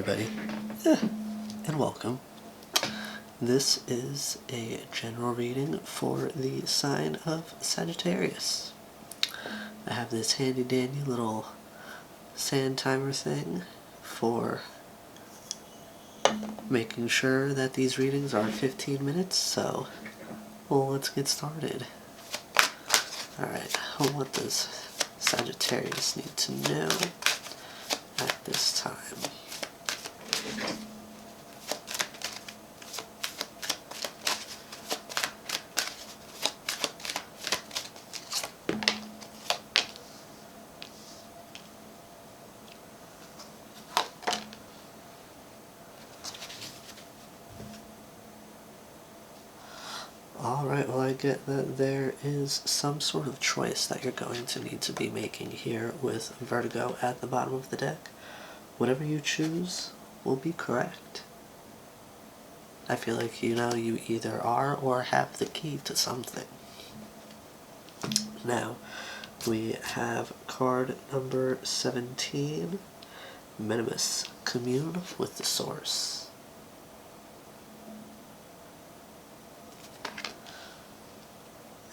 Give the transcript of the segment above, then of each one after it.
everybody, and welcome. This is a general reading for the sign of Sagittarius. I have this handy dandy little sand timer thing for making sure that these readings are 15 minutes, so well, let's get started. Alright, what does Sagittarius need to know at this time? Alright, well, I get that there is some sort of choice that you're going to need to be making here with Vertigo at the bottom of the deck. Whatever you choose will be correct. I feel like you either are or have the key to something. Now, we have card number 17, Minimus, Commune with the Source.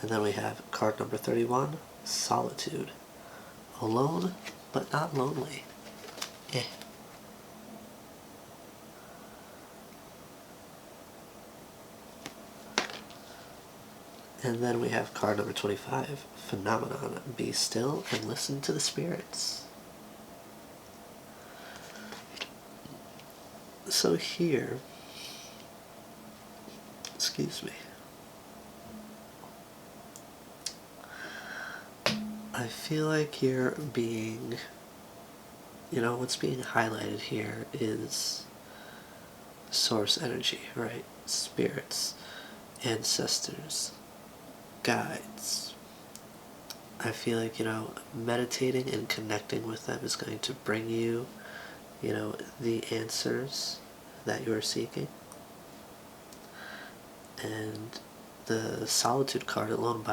And then we have card number 31, Solitude. Alone, but not lonely. And then we have card number 25, Phenomenon. Be still and listen to the spirits. So here, excuse me, I feel like you're being, what's being highlighted here is source energy, right? Spirits, ancestors, guides. I feel like, meditating and connecting with them is going to bring you, the answers that you're seeking. And the Solitude card alone,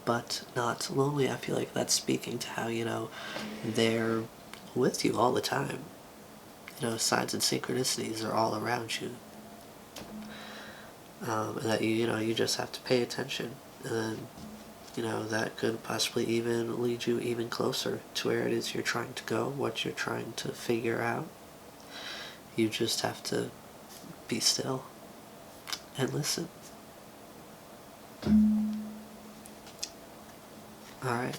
but not lonely, I feel like that's speaking to how, they're with you all the time. Signs and synchronicities are all around you. And that you just have to pay attention. And then, that could possibly even lead you even closer to where it is you're trying to go, what you're trying to figure out. You just have to be still and listen. Alright,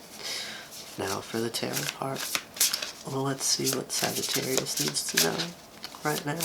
now for the tarot part. Well, let's see what Sagittarius needs to know right now.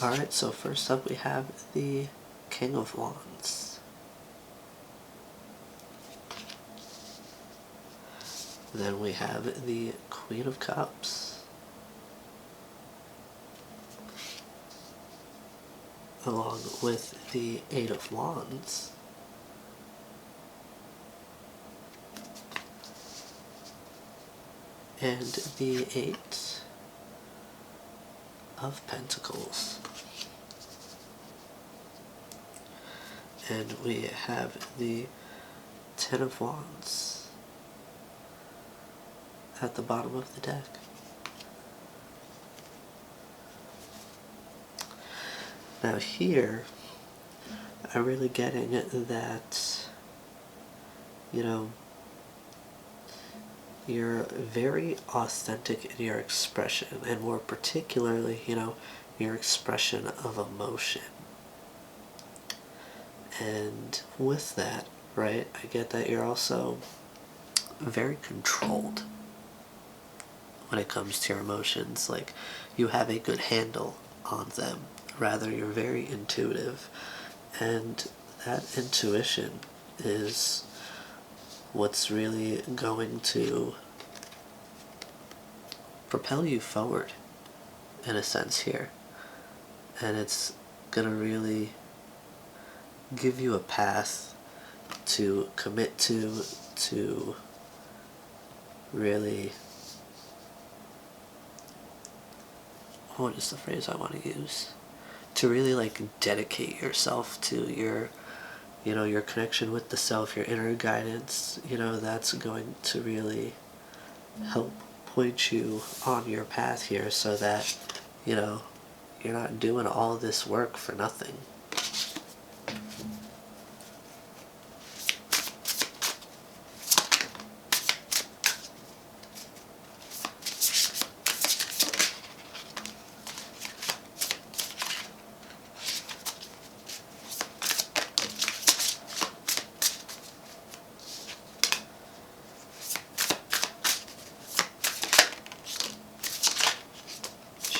Alright, so first up we have the King of Wands. Then we have the Queen of Cups. Along with the Eight of Wands. And the Eight of Pentacles. And we have the Ten of Wands at the bottom of the deck. Now here, I'm really getting that, you're very authentic in your expression, and more particularly, your expression of emotion. And with that, right, I get that you're also very controlled when it comes to your emotions. Like, you have a good handle on them. Rather, you're very intuitive. And that intuition is what's really going to propel you forward, in a sense, here. And it's gonna really give you a path to commit to really, what is the phrase I want to use? To really like dedicate yourself to your, your connection with the self, your inner guidance, that's going to really help point you on your path here so that, you're not doing all this work for nothing.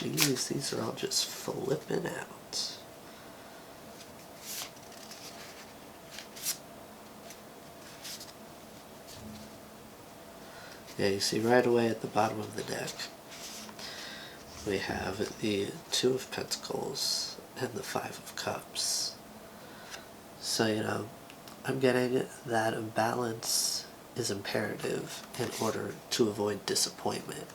Jeez, these are all just flipping out. Yeah, you see right away at the bottom of the deck, we have the Two of Pentacles and the Five of Cups. So, I'm getting that a balance is imperative in order to avoid disappointment.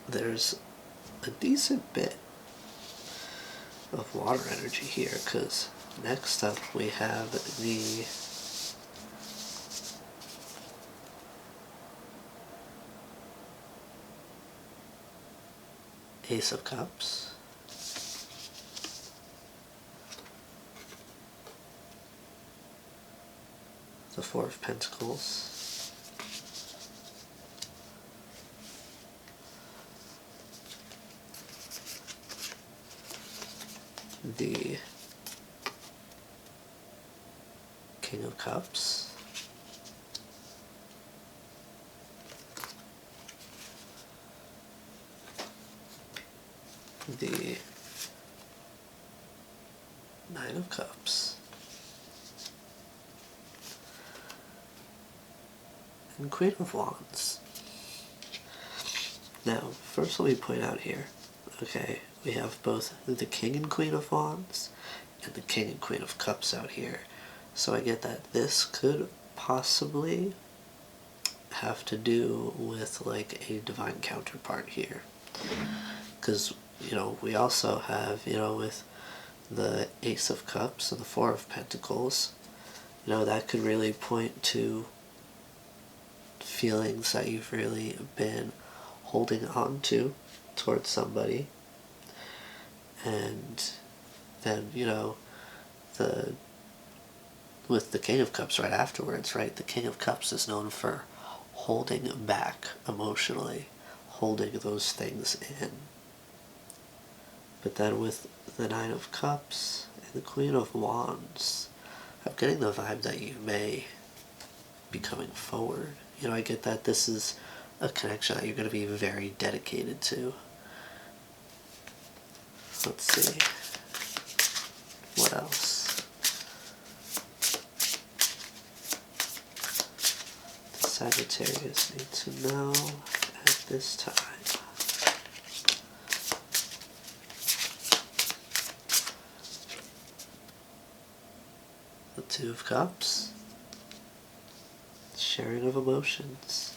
There's a decent bit of water energy here, because next up we have the Ace of Cups, the Four of Pentacles, the King of Cups, the Nine of Cups, and Queen of Wands. Now, first let me point out here, okay, we have both the King and Queen of Wands and the King and Queen of Cups out here. So I get that this could possibly have to do with like a divine counterpart here. Because, we also have, with the Ace of Cups and the Four of Pentacles, that could really point to feelings that you've really been holding on to towards somebody. And then, with the King of Cups right afterwards, right? The King of Cups is known for holding back emotionally, holding those things in. But then with the Nine of Cups and the Queen of Wands, I'm getting the vibe that you may be coming forward. I get that this is a connection that you're going to be very dedicated to. Let's see. What else? The Sagittarius need to know at this time. The Two of Cups. Sharing of emotions.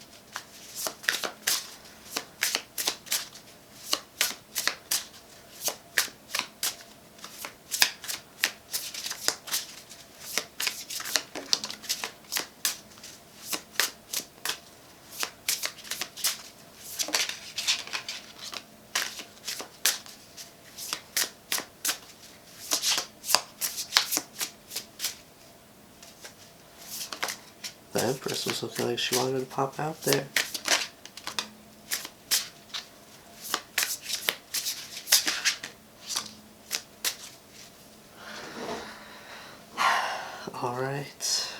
The Empress was looking like she wanted to pop out there. Alright.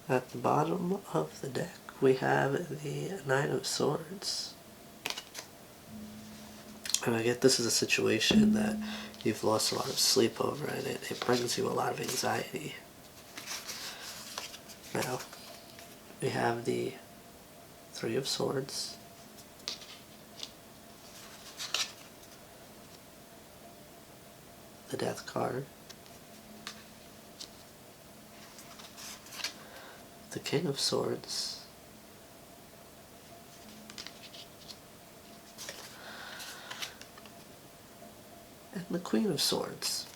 At the bottom of the deck, we have the Nine of Swords. And I get this is a situation that you've lost a lot of sleep over, and it brings you a lot of anxiety. Now, we have the Three of Swords, the Death card, the King of Swords, and the Queen of Swords.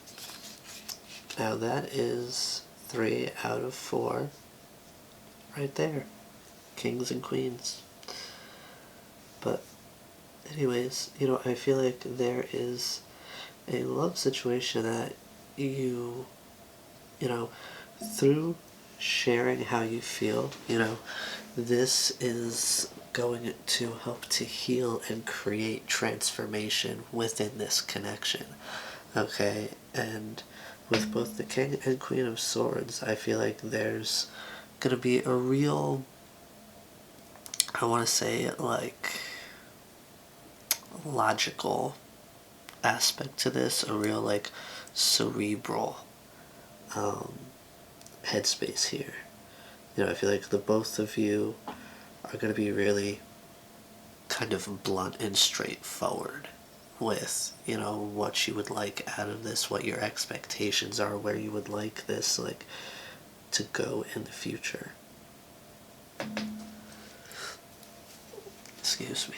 Now that is 3 out of 4 right there. Kings and queens. But anyways, I feel like there is a love situation that you through sharing how you feel, this is going to help to heal and create transformation within this connection. Okay, and with both the King and Queen of Swords, I feel like there's gonna be a real, I want to say, like, logical aspect to this, a real, like, cerebral headspace here. I feel like the both of you are going to be really kind of blunt and straightforward with, what you would like out of this, what your expectations are, where you would like this, like, to go in the future. Excuse me.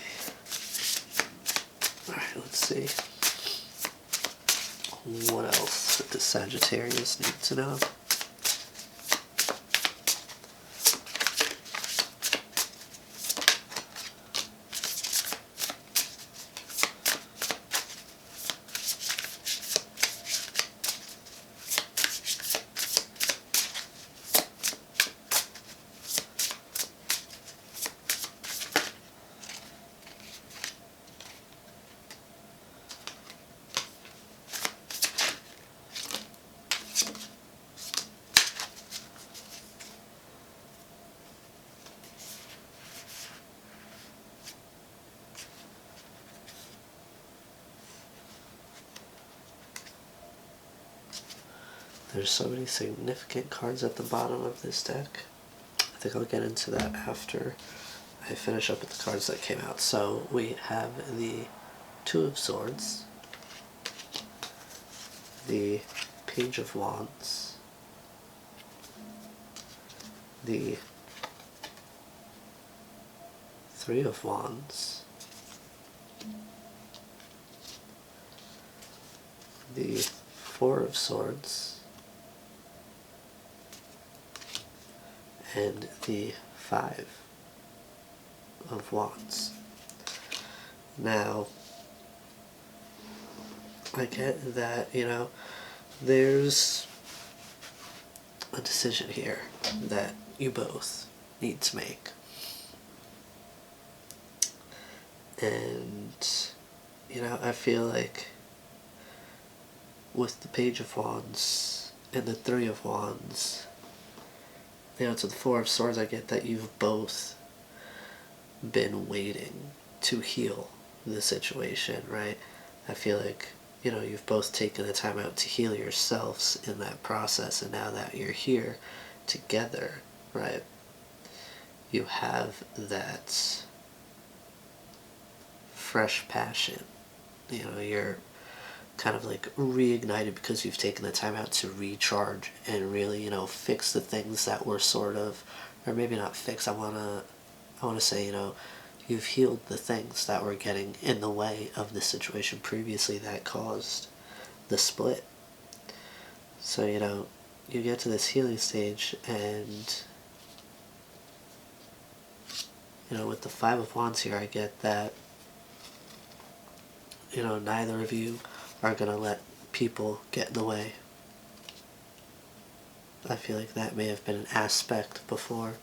Alright, let's see. What else does Sagittarius need to know? There's so many significant cards at the bottom of this deck. I think I'll get into that after I finish up with the cards that came out. So we have the Two of Swords, the Page of Wands, the Three of Wands, the Four of Swords, and the Five of Wands. Now, I get that, there's a decision here that you both need to make. And, I feel like with the Page of Wands and the Three of Wands, to the Four of Swords, I get that you've both been waiting to heal the situation, right? I feel like, you've both taken the time out to heal yourselves in that process, and now that you're here together, right, you have that fresh passion. You're kind of like reignited because you've taken the time out to recharge and really, fix the things that were sort of, or maybe not fix, I want to say, you've healed the things that were getting in the way of the situation previously that caused the split. So, you get to this healing stage, and, with the Five of Wands here, I get that, neither of you are going to let people get in the way. I feel like that may have been an aspect before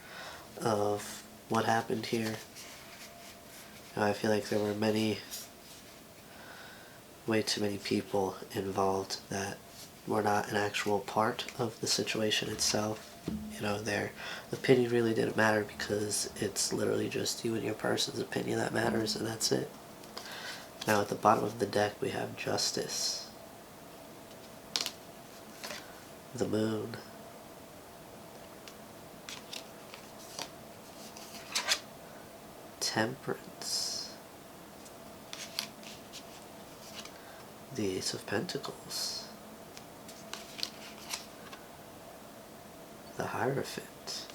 of what happened here. I feel like there were way too many people involved that were not an actual part of the situation itself. Their opinion really didn't matter because it's literally just you and your person's opinion that matters, and that's it. Now at the bottom of the deck we have Justice, the Moon, Temperance, the Ace of Pentacles, the Hierophant.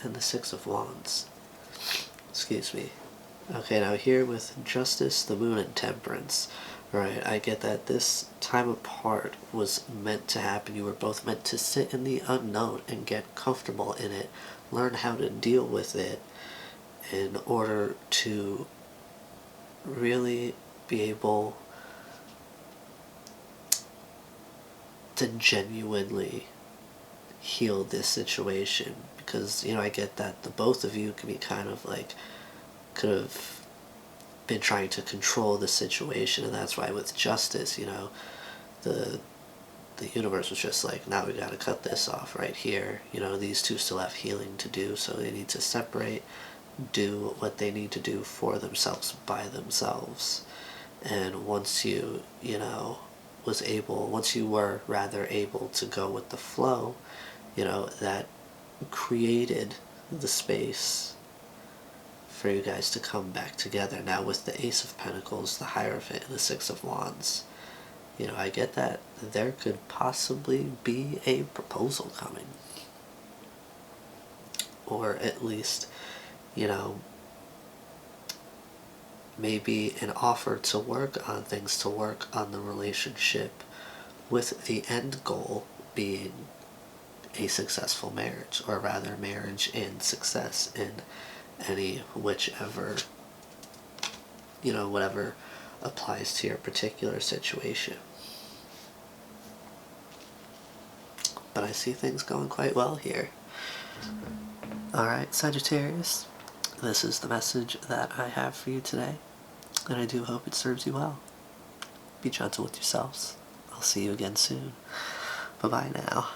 And the Six of Wands. Excuse me. Okay, now here with Justice, the Moon, and Temperance. Right, I get that this time apart was meant to happen. You were both meant to sit in the unknown and get comfortable in it, learn how to deal with it in order to really be able to genuinely heal this situation. Because, I get that the both of you could be kind of like, could have been trying to control the situation, and that's why with Justice, the universe was just like, now we gotta cut this off right here. These two still have healing to do, so they need to separate, do what they need to do for themselves by themselves. And once once you were rather able to go with the flow, that created the space for you guys to come back together. Now with the Ace of Pentacles, the Hierophant, and the Six of Wands, I get that there could possibly be a proposal coming. Or at least, maybe an offer to work on things, to work on the relationship, with the end goal being a successful marriage, or rather marriage and success in whichever, whatever applies to your particular situation. But I see things going quite well here. Alright, Sagittarius, this is the message that I have for you today, and I do hope it serves you well. Be gentle with yourselves. I'll see you again soon. Bye-bye now.